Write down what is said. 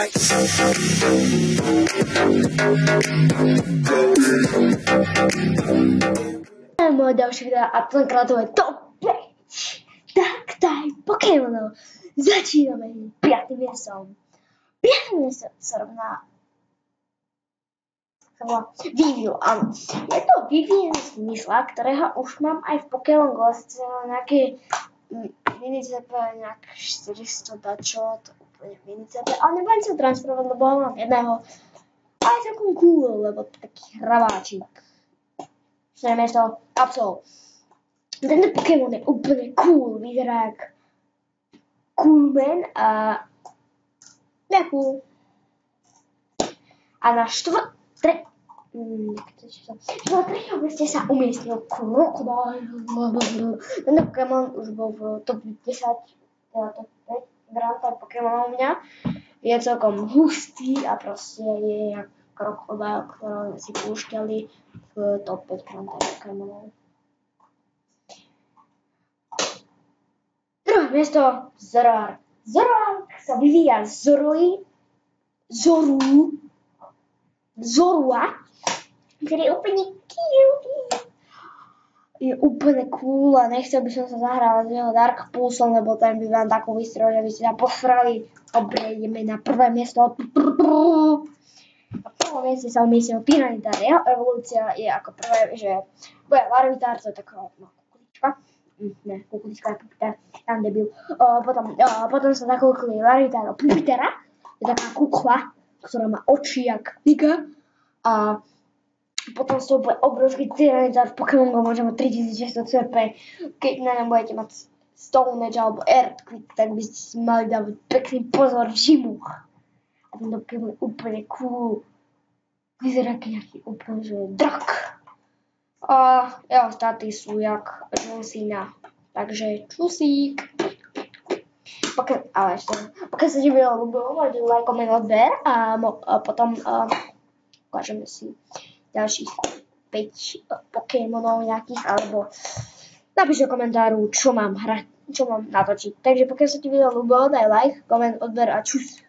Moje ďalšie videa a tenkrát to je top 5 Dark Type Pokémonov. Začíname 5. miestom. 5. miesto sa rovná Weavile, áno. Je to Weavile z Mysla, ktorého už mám aj v Pokémon Go, nejaké mini-CP, nejak 400 dačo, to úplne mini-CP, ale nebudem sa transferovať, lebo mám jedného. A je celkom cool, lebo to taký hraváčik. 4. miesto Absol. Tento Pokémon je úplne cool, vyzerá jak Coolman a cool. A na 4. mieste sa umiestnil Crocodile. Tento Pokémon už bol v top 10, teda top 5 Grand Type Pokémonov u mňa. Je celkom hustý a proste je jak Crocodile, ktorého si púšťali v top 5 Grand Type Pokémonov. 2. miesto Zoroark. Zoroark sa vyvíja Zorua, ktorý je úplne cute. Je úplne cool a nechcel by som sa zahrávať s jeho Dark Pulsom, lebo ten by vám takú vystroj, že by ste sa posrali. Dobre, ideme na 1. miesto. Na 1. mieste sa umiestnil Tyranitar. Jeho evolúcia je ako prvé, že bude Larvitar, to je taká kuklička. Ne, kuklička je Pupiter, tam debil. Potom sa zakúkli Larvitar do Pupitera, je taká kukla, ktorá má oči jak Nika. A potom z toho bude obrovský Tyranitar v Pokémon Go, môže mať 3600 CP. Keď na ňom budete mať Stone Edge alebo Earthquake, tak by ste si mali dávať pekný pozor v žimuch. A tento Pokémon je úplne cool. Vyzerá nejaký úplne, že je drak. A jeho staty sú jak Johnsina. Takže čusík. Pokiaľ sa ti bylo ľúbilo, môžete like, comment, odber a potom ukážeme si ďalších 5 Pokémonov nejakých, alebo napíš do komentáru, čo mám hrať, čo mám natočiť. Takže pokiaľ sa ti video ľúbilo, daj like, comment, odber a čus.